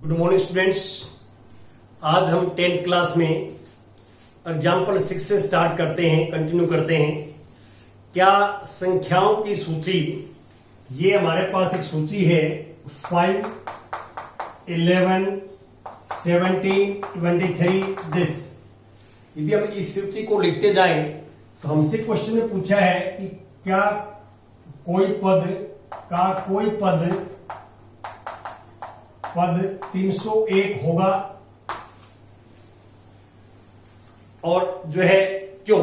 Good morning students. आज हम 10th class में एग्जाम्पल 6 से स्टार्ट करते हैं, कंटिन्यू करते हैं। क्या संख्याओं की सूची, ये हमारे पास एक सूची है 5, 11, 17, 23 दिस। यदि हम इस सूची को लिखते जाएं तो हमसे क्वेश्चन में पूछा है कि क्या कोई पद 301 होगा और जो है क्यों।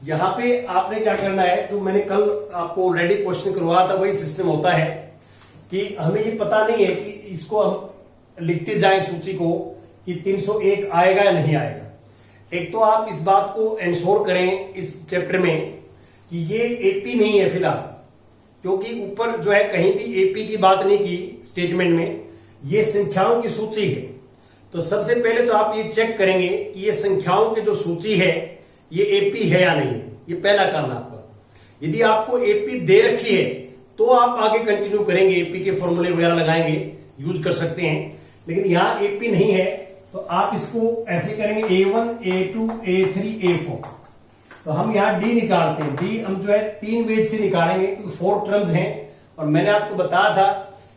यहां पे आपने क्या करना है, जो मैंने कल आपको ऑलरेडी क्वेश्चन करवाया था वही सिस्टम होता है कि हमें ये पता नहीं है कि इसको हम लिखते जाएं सूची को कि 301 आएगा या नहीं आएगा। एक तो आप इस बात को इंश्योर करें इस चैप्टर में कि ये एपी नहीं है फिलहाल, क्योंकि ऊपर जो है कहीं भी एपी की बात नहीं की स्टेटमेंट में, ये संख्याओं की सूची है। तो सबसे पहले तो आप ये चेक करेंगे कि ये संख्याओं की जो सूची है ये एपी है या नहीं है। ये पहला काम है आपका। यदि आपको एपी दे रखी है तो आप आगे कंटिन्यू करेंगे, एपी के फॉर्मूले वगैरह लगाएंगे, यूज कर सकते हैं। लेकिन यहां एपी नहीं है तो आप इसको ऐसे करेंगे A1, A2, A3, A4। तो हम यहां डी निकालते हैं। डी हम जो है 3 वेज से निकालेंगे क्योंकि 4 टर्म्स हैं और मैंने आपको बताया था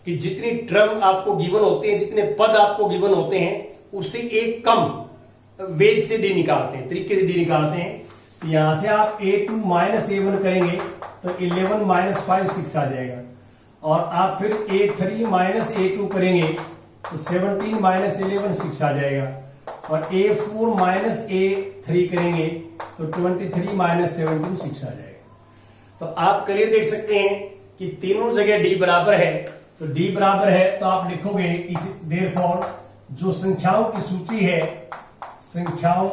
कि जितनी टर्म आपको गिवन होते हैं, जितने पद आपको गिवन होते हैं, उससे एक कम वेज से डी निकालते हैं, तरीके से डी निकालते हैं। तो यहां से आप A2 माइनस A1 करेंगे तो 11 माइनस 5 6 आ जाएगा। और आप फिर A3 माइनस A2 करेंगे तो 17 माइनस 11 6 आ जाएगा। और A4 माइनस A3 करेंगे तो 23 माइनस 17 6 आ जाएगा। तो आप क्लियर देख सकते हैं कि तीनों जगह डी बराबर है। तो डी बराबर है तो आप लिखोगे इस देयरफॉर जो संख्याओं की सूची है, संख्याओं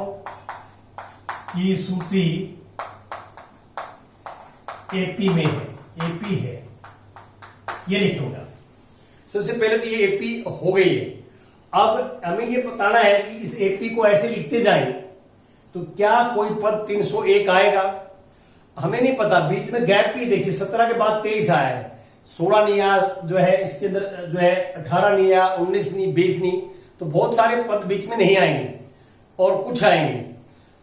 की सूची एपी में है, एपी है, ये लिखोगे। सबसे पहले तो ये एपी हो गई है। अब हमें ये बताना है कि इस एपी को ऐसे लिखते जाएं तो क्या कोई पद 301 आएगा। हमें नहीं पता, बीच में गैप भी देखिए, 17 के बाद 23 आया है, 16 नहीं आया, जो है इसके अंदर जो है 18 नहीं आया, 19 नहीं, 20 नहीं, तो बहुत सारे पद बीच में नहीं आएंगे और कुछ आएंगे।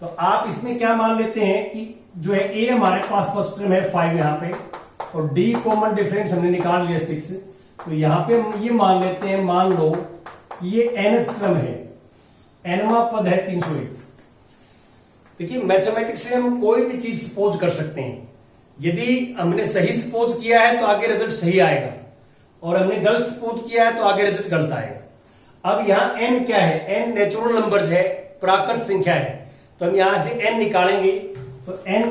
तो आप इसमें क्या मान लेते हैं कि जो है ए हमारे पास फर्स्ट टर्म है 5 यहां पे, और डी कॉमन डिफरेंस हमने निकाल लिया 6। तो यहां पे हम ये मान लेते हैं, मान लो ये nth टर्म है, nवां पद है 301। देखिए मैथमेटिक्स से हम कोई भी चीज सपोज कर सकते हैं। यदि हमने सही सपोज किया है तो आगे रिजल्ट सही आएगा, और हमने गलत सपोज किया है तो आगे रिजल्ट गलत आएगा। अब यहां n क्या है, n नेचुरल नंबर्स है, प्राकृत संख्या है। तो हम यहां से n निकालेंगे तो na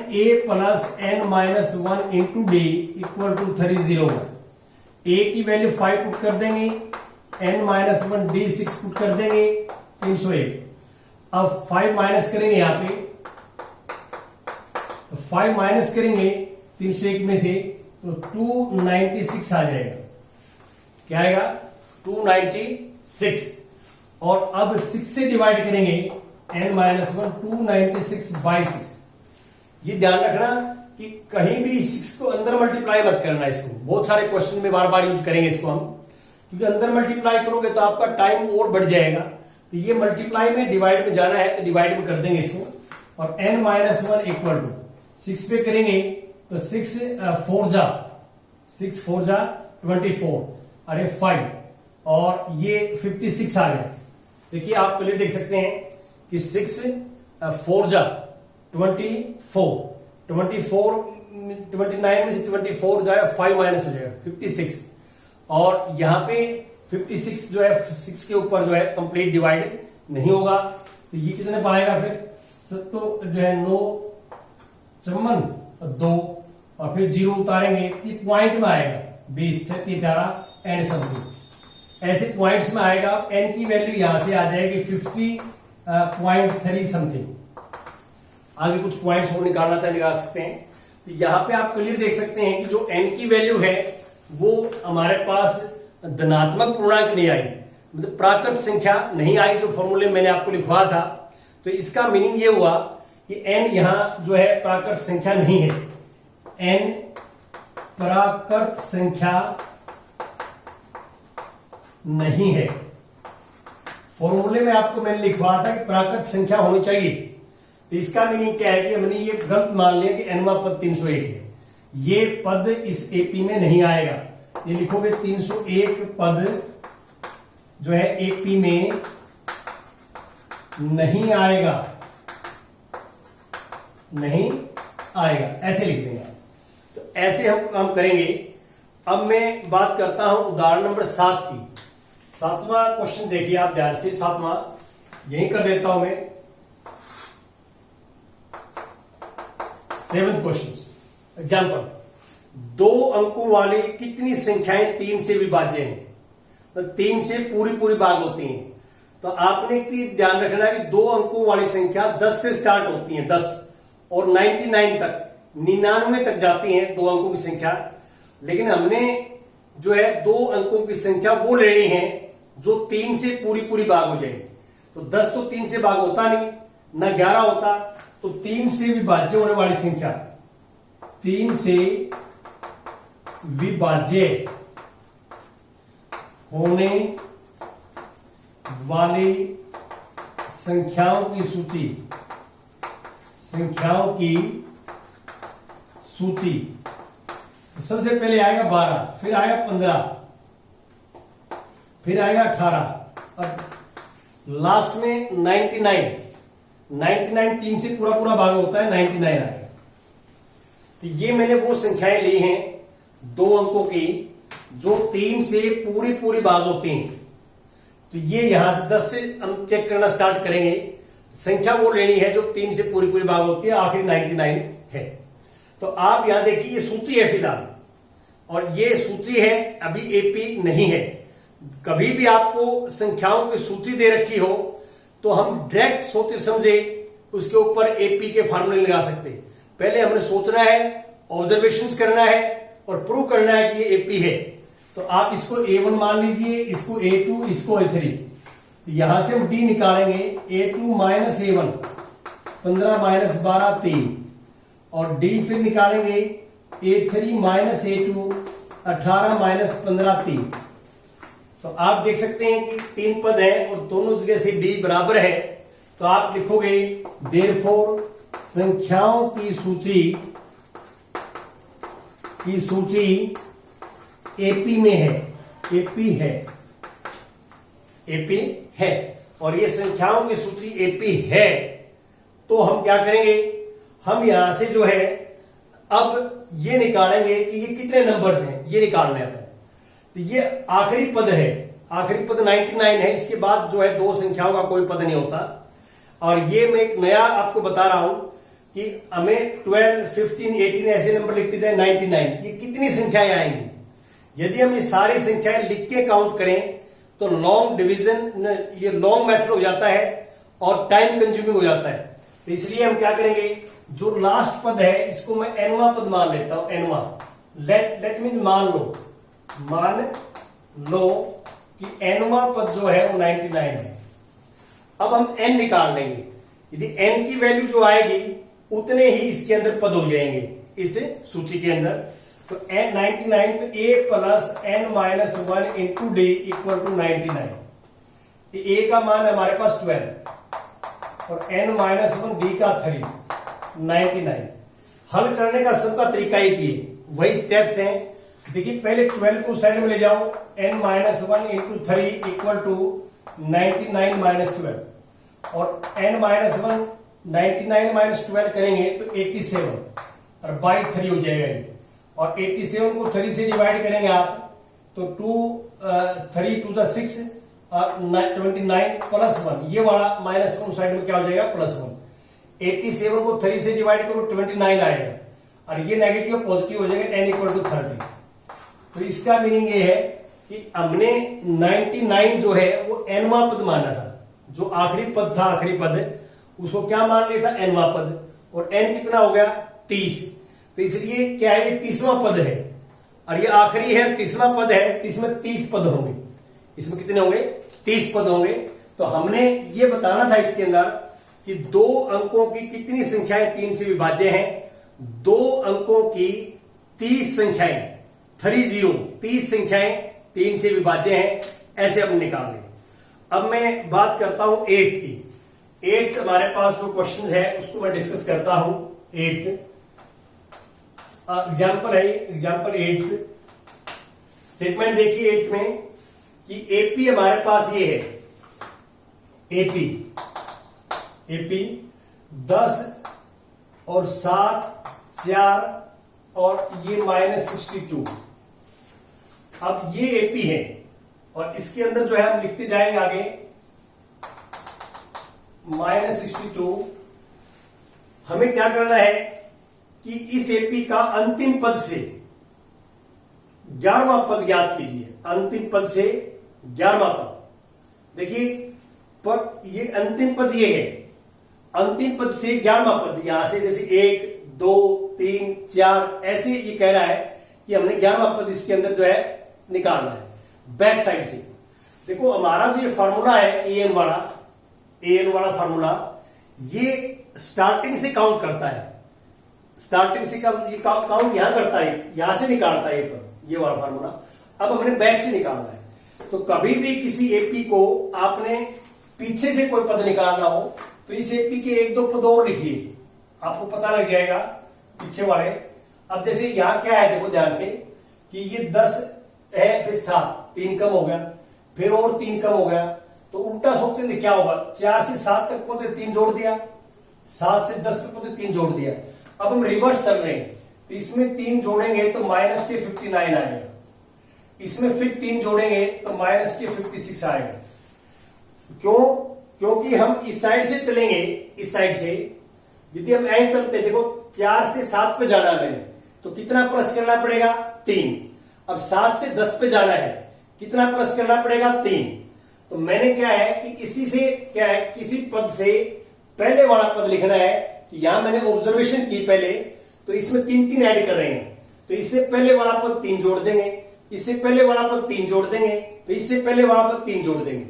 plus n minus 1 into D equal to 301। a की वैल्यू 5 पुट कर देंगे, n माइनस 1 डी 6 पुट कर देंगे, 301। अब 5 माइनस करेंगे यहां पे, तो 5 माइनस करेंगे 301 में से तो 296 आ जाएगा। क्या आएगा, 296। और अब 6 से डिवाइड करेंगे n माइनस 1, 296 बाई 6। ये ध्यान रखना कि कहीं भी 6 को अंदर मल्टीप्लाई मत करना। इसको बहुत सारे क्वेश्चन में बार बार यूज करेंगे इसको हम, क्योंकि अंदर मल्टीप्लाई करोगे तो आपका टाइम और बढ़ जाएगा। तो ये मल्टीप्लाई में डिवाइड में जाना है तो डिवाइड में कर देंगे इसको। और n माइनस 1 इक्वल टू 6 पे करेंगे तो 6 4 जा 24, अरे 5, और ये 56 आ गया। देखिए आप पहले देख सकते हैं कि 6 4 जा 24, 29 में से 24 जाए 5 माइनस हो जाएगा 56। और यहां पे 56 जो है 6 के ऊपर जो है कंप्लीट डिवाइड नहीं होगा, तो ये कितने पाएगा फिर, तो जो है 9 54 2, और फिर 0 उतारेंगे कि पॉइंट में आएगा 20 6 13 एंड समथिंग, ऐसे पॉइंट्स में आएगा। n की वैल्यू यहां से आ जाएगी 50.3 समथिंग। आगे कुछ पॉइंट्स और निकालना चाहे निकाल सकते हैं। तो यहां पे आप क्लियर देख सकते हैं कि जो n की वैल्यू है वो हमारे पास धनात्मक पूर्णांक नहीं आई, मतलब प्राकृत संख्या नहीं आई, जो फॉर्मूले मैंने आपको लिखवा था। तो इसका मीनिंग ये हुआ कि n यहां जो है प्राकृत संख्या नहीं है, n प्राकृत संख्या नहीं है। फॉर्मूले में आपको मैंने लिखवाया था कि प्राकृत संख्या होनी चाहिए, तो इसका मीनिंग क्या है कि हमने ये गलत मान लिया कि nवां पद 301 है। ये पद इस एपी में नहीं आएगा। ये लिखोगे 301 पद जो है एपी में नहीं आएगा, नहीं आएगा, ऐसे लिख देंगे। तो ऐसे हम काम करेंगे। अब मैं बात करता हूं उदाहरण नंबर 7 की। 7वां क्वेश्चन देखिए आप ध्यान से। 7वां यहीं कर देता हूं मैं। 7th क्वेश्चन एग्जाम्पल, 2 अंकों वाली कितनी संख्याएं 3 से विभाज्य हैं? तो 3 से पूरी भाग होती हैं। तो आपने की ध्यान रखना है कि 2 अंकों वाली संख्या 10 से स्टार्ट होती है, 10 और 99 तक, 99 तक जाती हैं 2 अंकों की संख्या। लेकिन हमने जो है 2 अंकों की संख्या वो लेनी है जो 3 से पूरी भाग हो जाए। तो 10 तो 3 से भाग होता नहीं, ना 11 होता, तो 3 से विभाज्य होने वाली संख्या, 3 से विभाज्य होने वाली संख्याओं की सूची, संख्याओं की सूची। सबसे पहले आएगा 12, फिर आएगा 15, फिर आएगा 18 और लास्ट में 99। 99 3 से पूरा भाग होता है, 99 आएगा। तो ये मैंने वो संख्याएं ली हैं 2 अंकों की जो 3 से पूरी भाग होती हैं। तो ये यहां से 10 से हम चेक करना स्टार्ट करेंगे। संख्या वो लेनी है जो 3 से पूरी भाग होती है, आखिर 99 है। तो आप यहां देखिए ये सूची है फिलहाल, और ये सूची है, अभी एपी नहीं है। कभी भी आपको संख्याओं की सूची दे रखी हो तो हम डायरेक्ट सोचे समझे उसके ऊपर एपी के फार्मूले लगा सकते। पहले हमने सोचना है, ऑब्जर्वेशंस करना है और प्रूव करना है कि ये एपी है। तो आप इसको A1 मान लीजिए, इसको A2, इसको A3। तो यहां से हम D निकालेंगे, A2 माइनस A1, 15 माइनस 12 3, और D फिर निकालेंगे A3 माइनस A2, 18 माइनस 15 3। तो आप देख सकते हैं कि 3 पद हैं और दोनों जगह से D बराबर है। तो आप लिखोगे देयरफॉर संख्याओं की सूची एपी में है, एपी है, एपी है। और ये संख्याओं की सूची एपी है, तो हम क्या करेंगे, हम यहां से जो है अब ये निकालेंगे कि ये कितने नंबर्स हैं, ये निकालने हैं। तो ये आखिरी पद है, आखिरी पद 99 है। इसके बाद जो है 2 संख्याओं का कोई पद नहीं होता। और ये मैं एक नया आपको बता रहा हूं कि हमें 12, 15, 18 ऐसे नंबर लिखते जाए 99, ये कितनी संख्याएं आएंगी। यदि हम ये सारी संख्याएं लिख के काउंट करें तो लॉन्ग डिवीजन, ये लॉन्ग मेथड हो जाता है और टाइम कंज्यूमिंग हो जाता है। तो इसलिए हम क्या करेंगे, जो लास्ट पद है इसको मैं एनवां पद मान लेता हूं। एनवां, लेट मीन मान लो कि एनवां पद जो है वो 99 है। अब हम एन निकाल लेंगे। यदि एन की वैल्यू जो आएगी उतने ही इसके अंदर पद हो जाएंगे इस सूची के अंदर। तो एन 99, तो a plus N minus 1 into D equal to 99। A का मान है हमारे पास 12 और एन माइनस 1 डी का 3, 99। हल करने का सबका तरीका एक ही, वही स्टेप्स हैं। देखिए पहले 12 को साइड में ले जाओ, N minus 1 into 3 equal to 99 minus 12, और एन माइनस 1 99 माइनस 12 करेंगे तो 87 और बाई 3 हो जाएगा ये। और 87 को 3 से डिवाइड करेंगे आप तो 3 2 6 29 प्लस 1, ये वाला माइनस 1 साइड में क्या हो जाएगा प्लस 1। 87 को 3 से डिवाइड करो 29 आएगा और ये नेगेटिव पॉजिटिव हो जाएगा, n इक्वल टू 30। तो इसका मीनिंग ये है कि हमने 99 जो है वो nवां पद माना था। जो आखिरी पद था, आखिरी पद, उसको क्या मान लिया था, nवां पद। और n कितना हो गया 30। तो इसलिए क्या है, ये 30वां पद है और ये आखिरी है 30वां पद है। तो इसमें 30 पद होंगे। इसमें कितने होंगे, 30 पद होंगे। तो हमने ये बताना था इसके अंदर कि 2 अंकों की कितनी संख्याएं 3 से विभाज्य हैं। 2 अंकों की 30 संख्याएं 30 संख्याएं 3 से विभाज्य हैं। ऐसे हम निकाल लेंगे। अब मैं बात करता हूं एट्थ की। एट्थ हमारे पास जो क्वेश्चन है उसको मैं डिस्कस करता हूं। एट्थ एग्जाम्पल है, एग्जाम्पल एट्थ स्टेटमेंट देखिए एट्थ में कि एपी हमारे पास ये है, एपी 10 और 7 4 और ये -62। अब ये एपी है और इसके अंदर जो है हम लिखते जाएंगे आगे -62। हमें क्या करना है कि इस एपी का अंतिम पद से 11वां पद ज्ञात कीजिए। अंतिम पद से 11वां पद देखिए, पर ये अंतिम पद ये है, अंतिम पद से 11वां पद, यहां से जैसे 1 2 3 4 ऐसे ये कह रहा है कि हमने 11वां पद इसके अंदर जो है निकालना है बैक साइड से। देखो हमारा जो ये फार्मूला है एन वाला फार्मूला, ये स्टार्टिंग से काउंट करता है, स्टार्टिंग से ये काउंट यहां करता है, यहां से निकालता है ये वाला फार्मूला। अब हमने बैक से निकालना है। तो कभी भी किसी एपी को आपने पीछे से कोई पद निकालना हो तो इस एपी के 1 2 पद और लिखिए, आपको पता लग जाएगा पीछे वाले। अब जैसे यहां क्या है, देखो ध्यान से कि ये 10 है, फिर 7, 3 कम हो गया, फिर और 3 कम हो गया, तो उल्टा सोचेंगे क्या होगा, 4 से 7 तक पहुंचे 3 जोड़ दिया, 7 से 10 तक पहुंचे 3 जोड़ दिया। अब हम रिवर्स चल रहे हैं तो इसमें 3 जोड़ेंगे तो माइनस के 59 आएगा, इसमें फिर 3 जोड़ेंगे तो माइनस के 56 आएगा। क्यों? क्योंकि हम इस साइड से चलेंगे, इस साइड से यदि हम ऐसे चलते, देखो 4 से 7 पे जाना है मैंने, तो कितना प्लस करना पड़ेगा, 3। अब 7 से 10 पे जाना है, कितना प्लस करना पड़ेगा, 3। तो मैंने क्या है कि इसी से क्या है, किसी पद से पहले वाला पद लिखना है। तो यहां मैंने ऑब्जर्वेशन की पहले, तो इसमें 3 ऐड कर रहे हैं, तो इससे पहले वाला पद 3 जोड़ देंगे, इससे पहले वाला पद 3 जोड़ देंगे, तो इससे पहले वाला पद 3 जोड़ देंगे।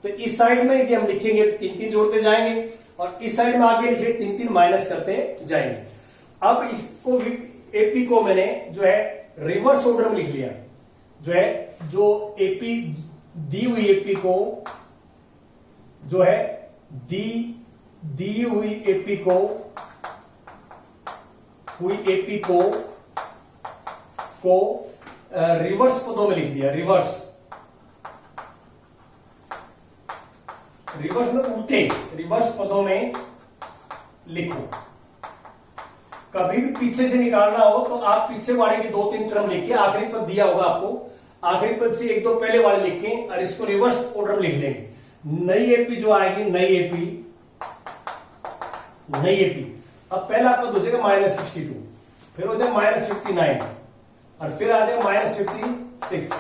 तो इस साइड में यदि हम लिखेंगे तो 3 जोड़ते जाएंगे, और इस साइड में आगे लिखे 3 माइनस करते जाएंगे। अब इसको एपी को मैंने जो है रिवर्स ऑर्डर में लिख लिया, जो है जो एपी दी हुई एपी को जो है दी हुई एपी को रिवर्स पदों में लिख दिया। रिवर्स में उल्टे रिवर्स पदों में लिखो। कभी भी पीछे से निकालना हो तो आप पीछे वाले के 2-3 टर्म लिख के आखिरी पद दिया होगा आपको, आखिरी पद से 1 2 पहले वाले लिख के और इसको रिवर्स ऑर्डर में लिख देंगे। नई एपी जो आएगी, नई एपी अब पहला पद हो जाएगा -62, फिर हो जाएगा -59 और फिर आ जाएगा -56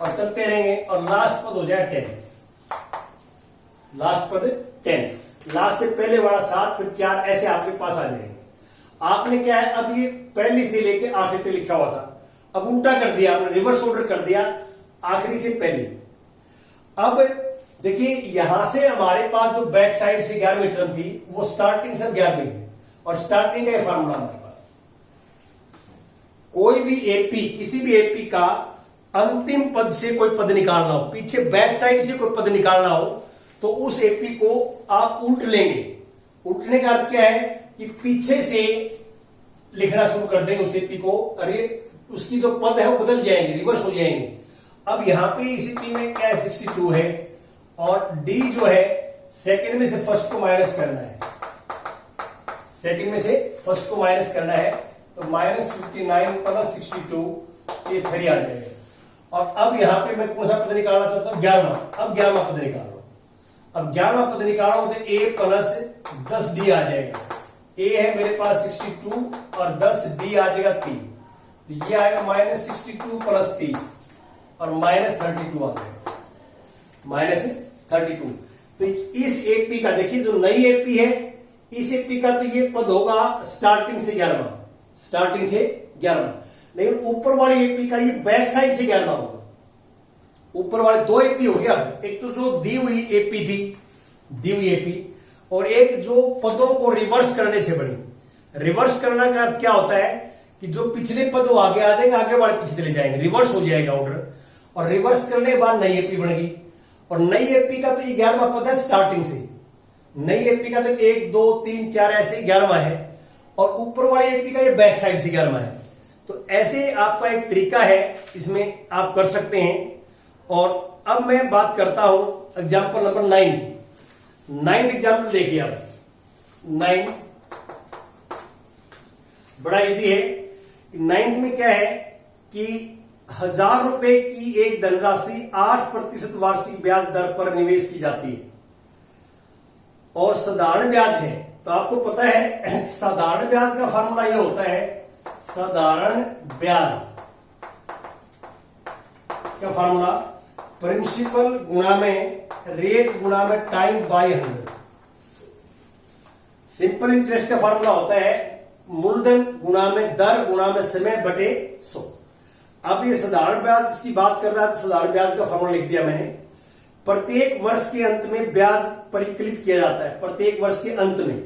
और चलते रहेंगे और लास्ट पद हो जाएगा 10। लास्ट पद 10, लास्ट से पहले वाला 7 फिर 4 ऐसे आपके पास आ जाएंगे। आपने क्या है, अब ये पहले से लेके आखिरी तक लिखा हुआ था, अब उल्टा कर दिया आपने, रिवर्स ऑर्डर कर दिया आखिरी से पहले। अब देखिए यहां से हमारे पास जो बैक साइड से 11वीं टर्म थी वो स्टार्टिंग से 11वीं है और स्टार्टिंग का ये फार्मूला हमारे पास। कोई भी एपी, किसी भी एपी का अंतिम पद से कोई पद निकालना हो, पीछे बैक साइड से कोई पद निकालना हो, तो उस एपी को आप उल्ट लेंगे। उल्टने का अर्थ क्या है कि पीछे से लिखना शुरू कर देंगे उस एपी को, अरे उसकी जो पद है वो बदल जाएंगे, रिवर्स हो जाएंगे। अब यहां पे इस एपी में क्या है, 62 है और डी जो है सेकंड में से फर्स्ट को माइनस करना है, सेकंड में से फर्स्ट को माइनस करना है, तो -59 + 62 ये 3 आ जाएगा। और अब यहां पे मैं कौन सा पद निकालना चाहता हूं, 11वां। अब 11वां पद निकाल रहा हूं, अब 11वां पद निकाला हो तो a + 10d आ जाएगा। a है मेरे पास 62 और 10d आ जाएगा 3, तो ये आएगा -62 + 30 और -32 आ जाएगा, -32। तो इस एपी का देखिए जो नई एपी है, इस एपी का तो ये पद होगा स्टार्टिंग से 11वां, स्टार्टिंग से 11वां। लेकिन ऊपर वाली एपी का ये बैक साइड से 11वां होगा। ऊपर वाले 2 एपी हो गया, एक तो जो दी हुई एपी थी, दी हुई एपी, और एक जो पदों को रिवर्स करने से बनी। रिवर्स करने का अर्थ क्या होता है कि जो पिछले पद आगे आ जाएंगे, आगे वाले पीछे चले जाएंगे, रिवर्स हो जाएगा ऑर्डर। और रिवर्स करने के बाद नई एपी बन गई। और नई एपी का तो 11वां पद है स्टार्टिंग से। नई एपी का तो 1 2 3 4 ऐसे 11वां है, और ऊपर वाली एपी का ये बैक साइड से 11वां है। तो ऐसे आपका एक तरीका है, इसमें आप कर सकते हैं। और अब मैं बात करता हूं एग्जाम्पल नंबर 9 एग्जाम्पल देखिए आप। 9 बड़ा इजी है। 9 में क्या है कि 1000 रुपए की एक धनराशि 8% वार्षिक ब्याज दर पर निवेश की जाती है और साधारण ब्याज है। तो आपको पता है साधारण ब्याज का फॉर्मूला यह होता है, साधारण ब्याज का फॉर्मूला प्रिंसिपल गुणा में रेट गुणा में टाइम बाय 100। सिंपल इंटरेस्ट का फॉर्मूला होता है मूलधन गुणा में दर गुणा में समय बटे 100। अब ये साधारण ब्याज की बात कर रहा है, तो साधारण ब्याज का फॉर्मूला लिख दिया मैंने। प्रत्येक वर्ष के अंत में ब्याज परिकलित किया जाता है, प्रत्येक वर्ष के अंत में।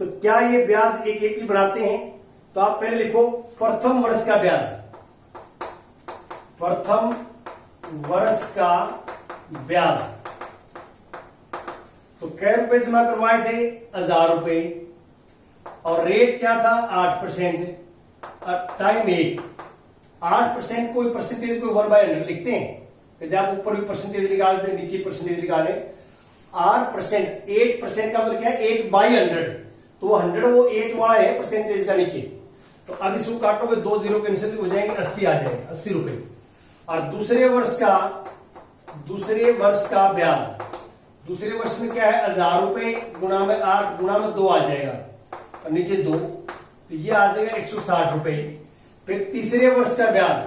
तो क्या ये ब्याज एक एपी बनाते हैं? तो आप पहले लिखो प्रथम वर्ष का ब्याज, प्रथम वर्ष का ब्याज। तो कै रुपए जमा करवाए थे? 1000 रुपए, और रेट क्या था? 8%। टाइम 1। 8% कोई परसेंटेज को 1/100 लिखते हैं, यदि आप ऊपर भी परसेंटेज निकालते हैं नीचे परसेंटेज निकाले। 8%, 8% का मतलब क्या है? 8/100। तो वो 100 वो 8 वाला है परसेंटेज का नीचे। तो अब इसको काटोगे 2 जीरो कैंसिल हो जाएंगे, 80 आ जाएगा, 80 रुपए। और दूसरे वर्ष का ब्याज, दूसरे वर्ष में क्या है? 1000 रुपए गुणा में 8 गुणा में 2 आ जाएगा, और नीचे 2, तो ये आ जाएगा 160 रुपए। फिर तीसरे वर्ष का ब्याज,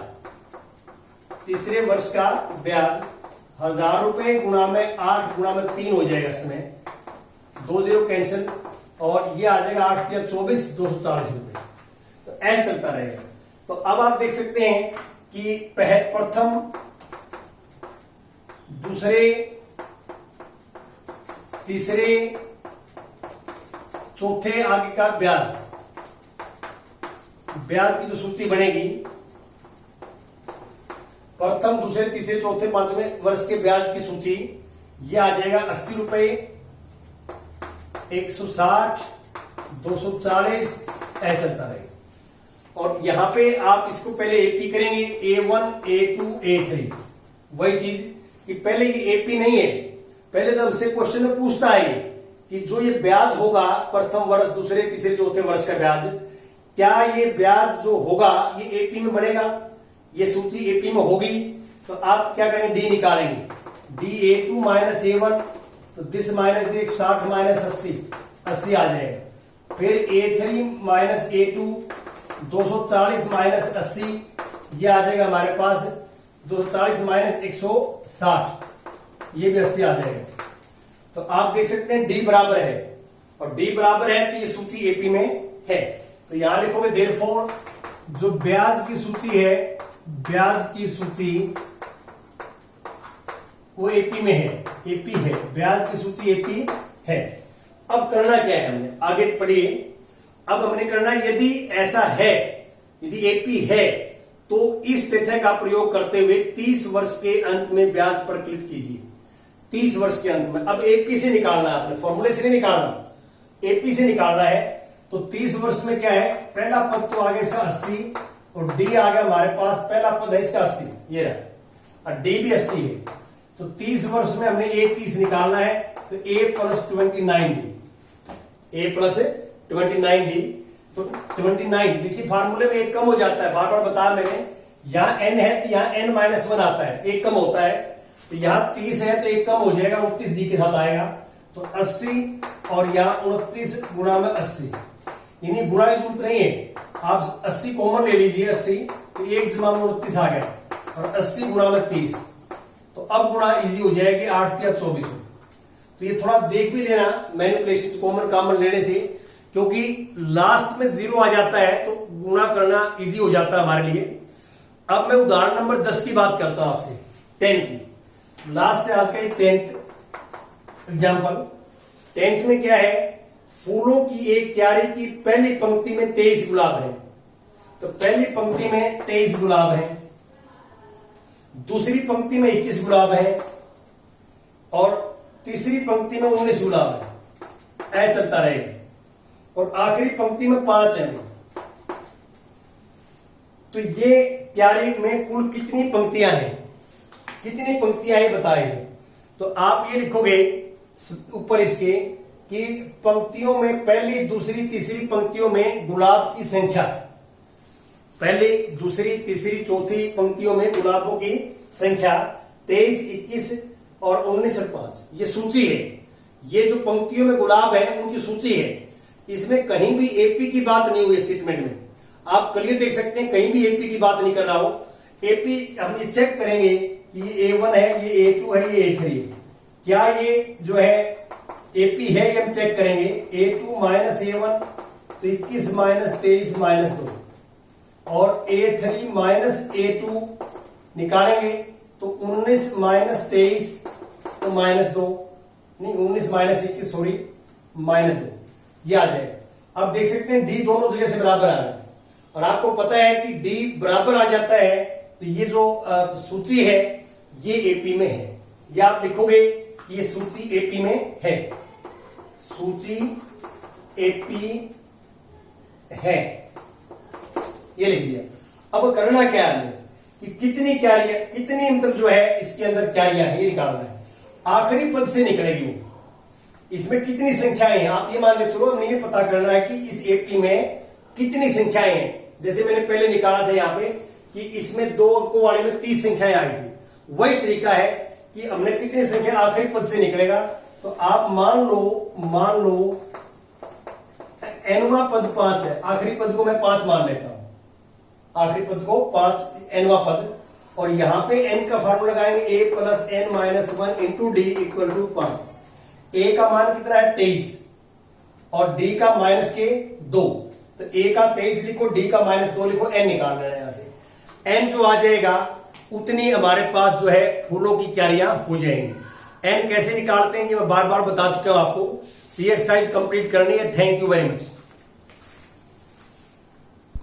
तीसरे वर्ष का ब्याज 1000 रुपए गुणा में 8 गुणा में 3 हो जाएगा, इसमें 2 जीरो कैंसिल, और ये आ जाएगा 8 या 24, 240 रुपए। तो ऐसे चलता रहेगा। तो अब आप देख सकते हैं कि प्रथम, दूसरे, तीसरे, चौथे आगे का ब्याज, ब्याज की जो सूची बनेगी, प्रथम, दूसरे, तीसरे, चौथे, पांचवें वर्ष के ब्याज की सूची, ये आ जाएगा 80 रुपए, 160, 240, ऐसा चलता रहेगा। और यहां पे आप इसको पहले एपी करेंगे, A1, A2, A3। वही चीज कि पहले ये एपी नहीं है, पहले तो हमसे क्वेश्चन में पूछता है कि जो ये ब्याज होगा प्रथम वर्ष, दूसरे, तीसरे, चौथे वर्ष का ब्याज, क्या ये ब्याज जो होगा ये एपी में बनेगा? ये सूची एपी में होगी। तो आप क्या करेंगे? डी निकालेंगे, डी A2 माइनस A1, तो दिस माइनस 60 माइनस 80, 80 आ जाएगा। फिर A3 माइनस A2, 240 माइनस 80, ये आ जाएगा हमारे पास 240 माइनस 160, ये भी 80 आ जाएगा। तो आप देख सकते हैं डी बराबर है, और डी बराबर है तो ये सूची एपी में है। तो यहां लिखोगे देयरफॉर जो ब्याज की सूची है, ब्याज की सूची वो एपी में है, एपी है, ब्याज की सूची एपी है। अब करना क्या है हमने? आगे पढ़िए। अब हमने करना, यदि ऐसा है, यदि एपी है, तो इस तथ्य का प्रयोग करते हुए 30 वर्ष के अंत में ब्याज परिकलित कीजिए। 30 वर्ष के अंत में। अब एपी से निकालना है, आपने फॉर्मूले से नहीं निकालना, एपी से निकालना है। तो 30 वर्ष में क्या है? पहला पद तो आगे इसका 80, और डी आ गया हमारे पास, पहला पद है इसका 80, ये रहा, और डी भी 80 है। तो 30 वर्ष में हमने ए 30 निकालना है, तो a plus 29d, a plus 29d। तो 29, देखिए फार्मूले में एक कम हो जाता है, बार बार बताया मैंने, यहां n है तो यहां n-1 आता है, एक कम होता है। तो यहां 30 है तो एक कम हो जाएगा, 29d के साथ आएगा। तो 80, और यहां 29 गुणा में 80, यानी गुणा की जरूरत नहीं है, आप 80 कॉमन ले लीजिए, 80, तो 1 जमा में 29 आ गया, और 80 गुणा में 30, तो अब गुणा इजी हो जाएगी, 8 या 24। तो ये थोड़ा देख भी लेना मैनिपुलेशन कॉमन लेने से, क्योंकि लास्ट में 0 आ जाता है तो गुणा करना इजी हो जाता है हमारे लिए। अब मैं उदाहरण नंबर 10 की बात करता हूं आपसे, 10 की। लास्ट है आज का 10th एग्जाम्पल। 10th में क्या है? फूलों की एक क्यारी की पहली पंक्ति में 23 गुलाब है। तो पहली पंक्ति में 23 गुलाब है, दूसरी पंक्ति में 21 गुलाब है, तीसरी पंक्ति में 19 गुलाब है, ऐ चलता रहेगा, और आखिरी पंक्ति में 5 है। तो ये क्यारी में कुल कितनी पंक्तियां हैं, कितनी पंक्तियां हैं बताइए। तो आप ये लिखोगे ऊपर इसके कि पंक्तियों में पहली दूसरी तीसरी पंक्तियों में गुलाब की संख्या, पहली दूसरी तीसरी चौथी पंक्तियों में गुलाबों की संख्या 23, 21 और 19 और 5। ये सूची है, ये जो पंक्तियों में गुलाब है उनकी सूची है। इसमें कहीं भी एपी की बात नहीं हुई स्टेटमेंट में, आप क्लियर देख सकते हैं, कहीं भी एपी की बात नहीं कर रहा हो। एपी हम ये चेक करेंगे कि ये A1 है, ये A2 है, ये A3 है, क्या ये जो है एपी है, ये हम चेक करेंगे। A2 माइनस A1 तो 21 माइनस 23 माइनस 2, और A3 माइनस A2 निकालेंगे तो 19 माइनस 23 तो माइनस 2, नहीं 19 माइनस 21 सॉरी माइनस 2, ये आ जाएगा। अब देख सकते हैं डी दोनों जगह से बराबर आ रहा है, और आपको पता है कि डी बराबर आ जाता है तो ये जो सूची है ये एपी में है, या आप लिखोगे कि ये सूची एपी में है, सूची एपी है, ये लिख दिया। अब करना क्या है कि कितनी क्यारियां, कितनी मतलब जो है इसके अंदर क्यारियां है ये निकालना है। आखिरी पद से निकलेगी वो, इसमें कितनी संख्याएं हैं आप ये मान के चलो, हमें ये पता करना है कि इस एपी में कितनी संख्याएं हैं। जैसे मैंने पहले निकाला था यहाँ पे कि इसमें 2 अंकों वाले में 30 संख्याएं आई थी, वही तरीका है कि हमने कितनी संख्या आखिरी पद से निकलेगा। तो आप मान लो एनवा पद 5 है, आखिरी पद को मैं 5 मान लेता हूं, आखिरी पद को 5 एनवा पद, और यहां पे एन का फार्मूला लगाएंगे a plus N minus 1 into D equal to 5। A का मान कितना है 23 और डी का माइनस के 2, तो ए का 23 लिखो, डी का माइनस 2 लिखो, एन निकाल लेना है यहां से। एन जो आ जाएगा उतनी हमारे पास जो है फूलों की क्यारियां हो जाएंगी। एन कैसे निकालते हैं ये मैं बार बार बता चुका हूं आपको। ये एक्सरसाइज कंप्लीट करनी है। Thank you very much.